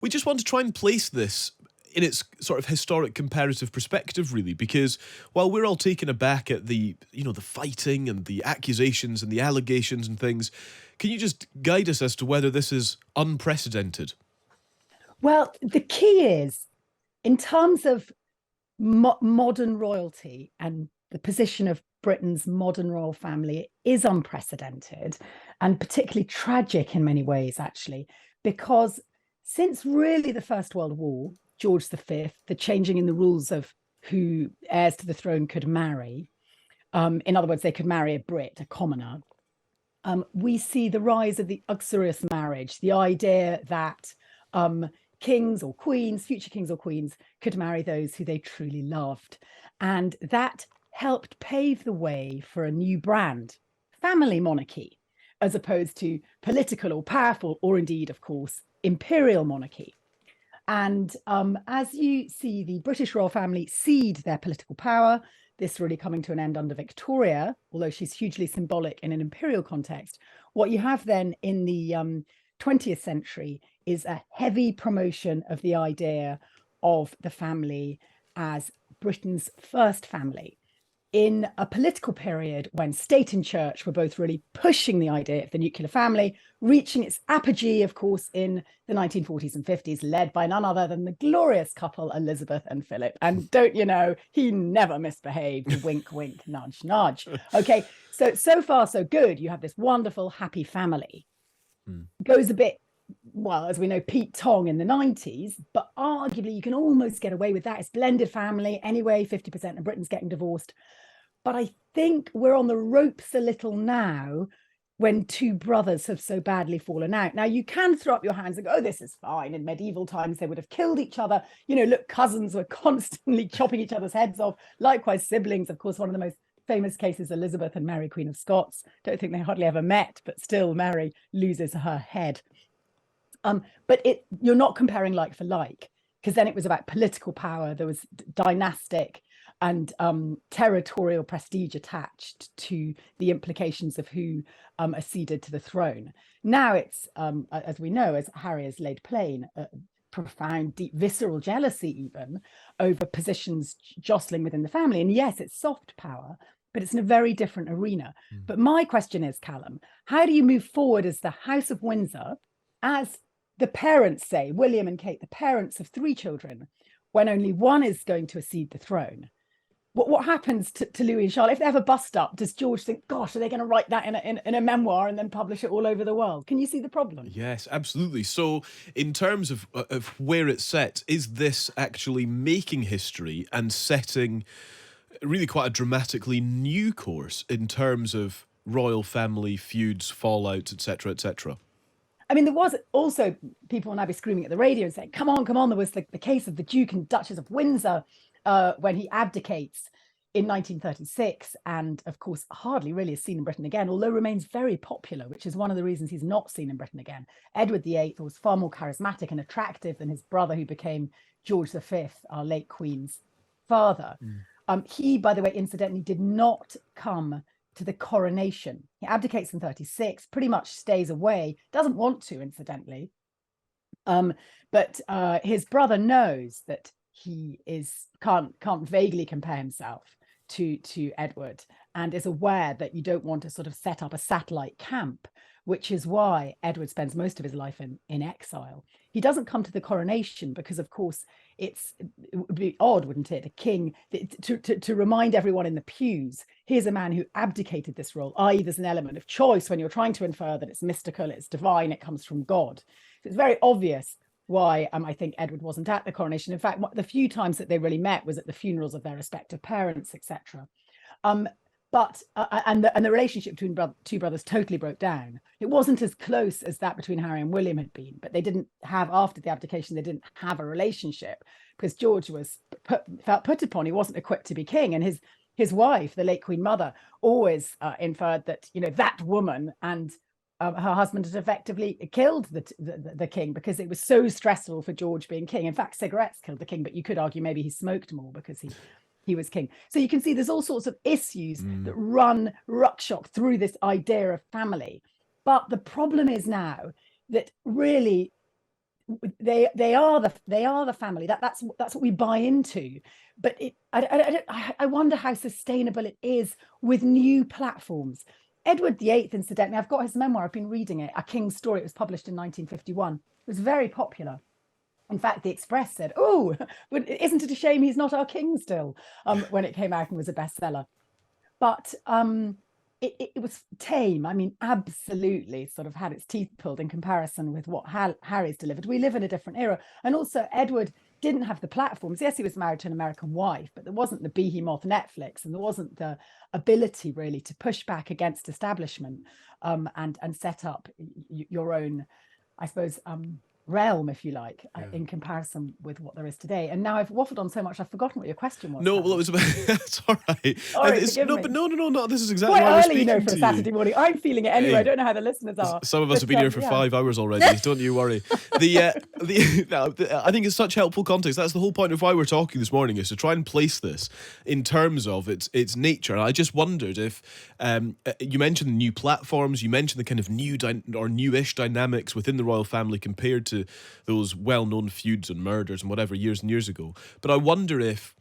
We just want to try and place this in its sort of historic comparative perspective, really, because while we're all taken aback at the fighting and the accusations and the allegations and things, can you just guide us as to whether this is unprecedented? Well, the key is in terms of modern royalty and the position of Britain's modern royal family is unprecedented and particularly tragic in many ways, actually, because since really the First World War, George V, the changing in the rules of who heirs to the throne could marry, in other words, they could marry a Brit, a commoner, we see the rise of the uxorious marriage, the idea that kings or queens, future kings or queens, could marry those who they truly loved. And that helped pave the way for a new brand, family monarchy, as opposed to political or powerful, or indeed, of course, imperial monarchy. And as you see the British royal family cede their political power, this really coming to an end under Victoria, although she's hugely symbolic in an imperial context, what you have then in the 20th century is a heavy promotion of the idea of the family as Britain's first family, in a political period when state and church were both really pushing the idea of the nuclear family, reaching its apogee, of course, in the 1940s and 50s, led by none other than the glorious couple, Elizabeth and Philip. And don't you know, he never misbehaved, wink, wink, nudge, nudge. Okay, so far, so good. You have this wonderful, happy family. Goes a bit, well, as we know, Pete Tong in the 90s, but arguably you can almost get away with that. It's blended family anyway, 50% of Britain's getting divorced. But I think we're on the ropes a little now when two brothers have so badly fallen out. Now, you can throw up your hands and go, oh, this is fine. In medieval times, they would have killed each other. You know, look, cousins were constantly chopping each other's heads off. Likewise, siblings. Of course, one of the most famous cases, Elizabeth and Mary, Queen of Scots. Don't think they hardly ever met, but still Mary loses her head. But you're not comparing like for like, because then it was about political power. There was dynastic and territorial prestige attached to the implications of who acceded to the throne. Now it's, as we know, as Harry has laid plain, profound, deep, visceral jealousy even over positions jostling within the family. And yes, it's soft power, but it's in a very different arena. But my question is, Callum, how do you move forward as the House of Windsor, as the parents say, William and Kate, the parents of 3 children, when only one is going to accede the throne? What happens to Louis and Charlotte? If they have a bust up, does George think, gosh, are they going to write that in a memoir and then publish it all over the world? Can you see the problem? Yes, absolutely. So in terms of where it's set, is this actually making history and setting really quite a dramatically new course in terms of royal family feuds, fallout, etc., etc.? I mean, there was also, people will now be screaming at the radio and saying, come on, there was the case of the Duke and Duchess of Windsor when he abdicates in 1936, and of course hardly really is seen in Britain again, although remains very popular, which is one of the reasons he's not seen in Britain again. Edward VIII was far more charismatic and attractive than his brother, who became George V, our late Queen's father. He, by the way, incidentally, did not come to the coronation. He abdicates in 36, pretty much stays away, doesn't want to, incidentally. But his brother knows that he can't vaguely compare himself to Edward, and is aware that you don't want to sort of set up a satellite camp, which is why Edward spends most of his life in exile. He doesn't come to the coronation because, of course, it would be odd, wouldn't it, a king, to remind everyone in the pews, here's a man who abdicated this role, i.e. there's an element of choice when you're trying to infer that it's mystical, it's divine, it comes from God. So it's very obvious why I think Edward wasn't at the coronation. In fact, the few times that they really met was at the funerals of their respective parents, etc. But the relationship between two brothers totally broke down. It wasn't as close as that between Harry and William had been, but they didn't have, after the abdication, they didn't have a relationship because George was felt put upon. He wasn't equipped to be king, and his wife, the late Queen Mother, always inferred that that woman and her husband had effectively killed the king because it was so stressful for George being king. In fact, cigarettes killed the king, but you could argue maybe he smoked more because he was king. So you can see there's all sorts of issues that run ruckshot through this idea of family. But the problem is now that really they are the family. That's what we buy into. But I wonder how sustainable it is with new platforms. Edward VIII, incidentally, I've got his memoir. I've been reading it, A King's Story. It was published in 1951. It was very popular. In fact, the Express said, "Oh, isn't it a shame he's not our king still?" When it came out and was a bestseller. But it was tame. I mean, absolutely sort of had its teeth pulled in comparison with what Harry's delivered. We live in a different era. And also, Edward didn't have the platforms. Yes, he was married to an American wife, but there wasn't the behemoth Netflix, and there wasn't the ability really to push back against establishment, and set up your own, I suppose, realm, if you like, in comparison with what there is today. And now I've waffled on so much, I've forgotten what your question was. No, well, it was about. It's all right. Sorry, No, me. but no. This is exactly quite why we're early, speaking for to a Saturday morning. I'm feeling it anyway. I don't know how the listeners are. Some of us have been here for 5 hours already. Don't you worry. I think it's such helpful context. That's the whole point of why we're talking this morning, is to try and place this in terms of its nature. And I just wondered if you mentioned the new platforms, you mentioned the kind of newish dynamics within the royal family compared to those well-known feuds and murders and whatever years and years ago. But I wonder if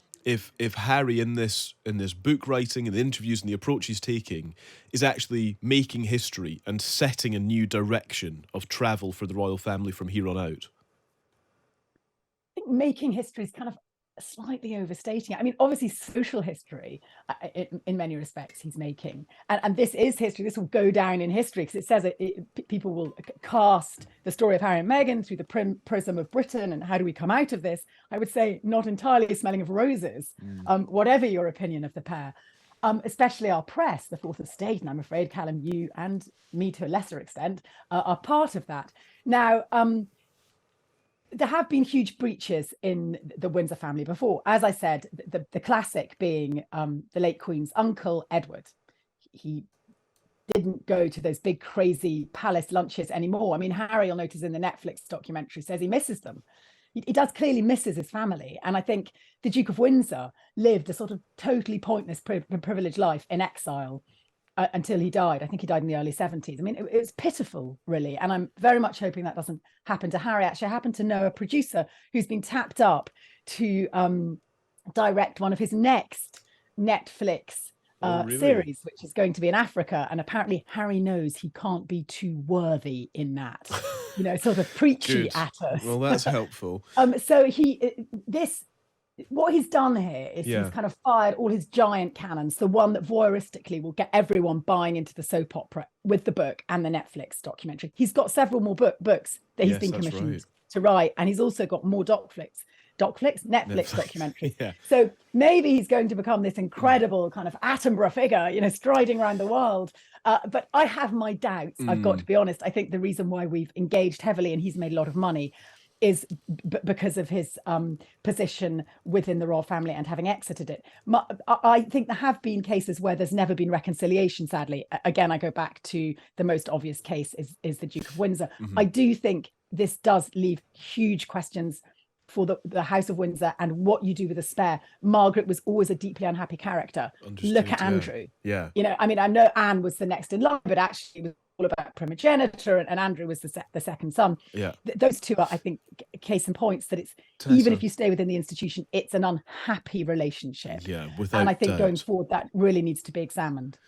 Harry in this book writing and the interviews and the approach he's taking is actually making history and setting a new direction of travel for the royal family from here on out. I think making history is kind of slightly overstating it. I mean, obviously social history, in many respects, he's making, and this is history. This will go down in history because it says people will cast the story of Harry and Meghan through the prism of Britain, and how do we come out of this? I would say not entirely smelling of roses, whatever your opinion of the pair. Especially our press, the Fourth Estate, and I'm afraid, Callum, you and me to a lesser extent, are part of that. Now, there have been huge breaches in the Windsor family before. As I said, the classic being the late Queen's uncle, Edward. He didn't go to those big, crazy palace lunches anymore. I mean, Harry, you'll notice in the Netflix documentary, says he misses them. He does clearly misses his family. And I think the Duke of Windsor lived a sort of totally pointless, privileged life in exile until he died. I think he died in the early 70s. I mean, it was pitiful, really. And I'm very much hoping that doesn't happen to Harry. Actually, I happen to know a producer who's been tapped up to direct one of his next Netflix series, which is going to be in Africa. And apparently Harry knows he can't be too worthy in that, sort of preachy at us. Well, that's helpful. So what he's done here is he's kind of fired all his giant cannons, the one that voyeuristically will get everyone buying into the soap opera, with the book and the Netflix documentary. He's got several more books that he's been commissioned to write, and he's also got more Netflix documentaries. So maybe he's going to become this incredible kind of Attenborough figure, striding around the world. But I have my doubts, I've got to be honest. I think the reason why we've engaged heavily and he's made a lot of money is because of his position within the royal family and having exited it. I think there have been cases where there's never been reconciliation, sadly. Again, I go back to the most obvious case is the Duke of Windsor. I do think this does leave huge questions for the House of Windsor and what you do with a spare. Margaret was always a deeply unhappy character. Look at Andrew. Yeah. I mean, I know Anne was the next in line, but actually it was all about primogeniture, and Andrew was the second son. Those two are, I think, case in points that it's Tessa, even if you stay within the institution, it's an unhappy relationship. Without and I think doubt. Going forward, that really needs to be examined.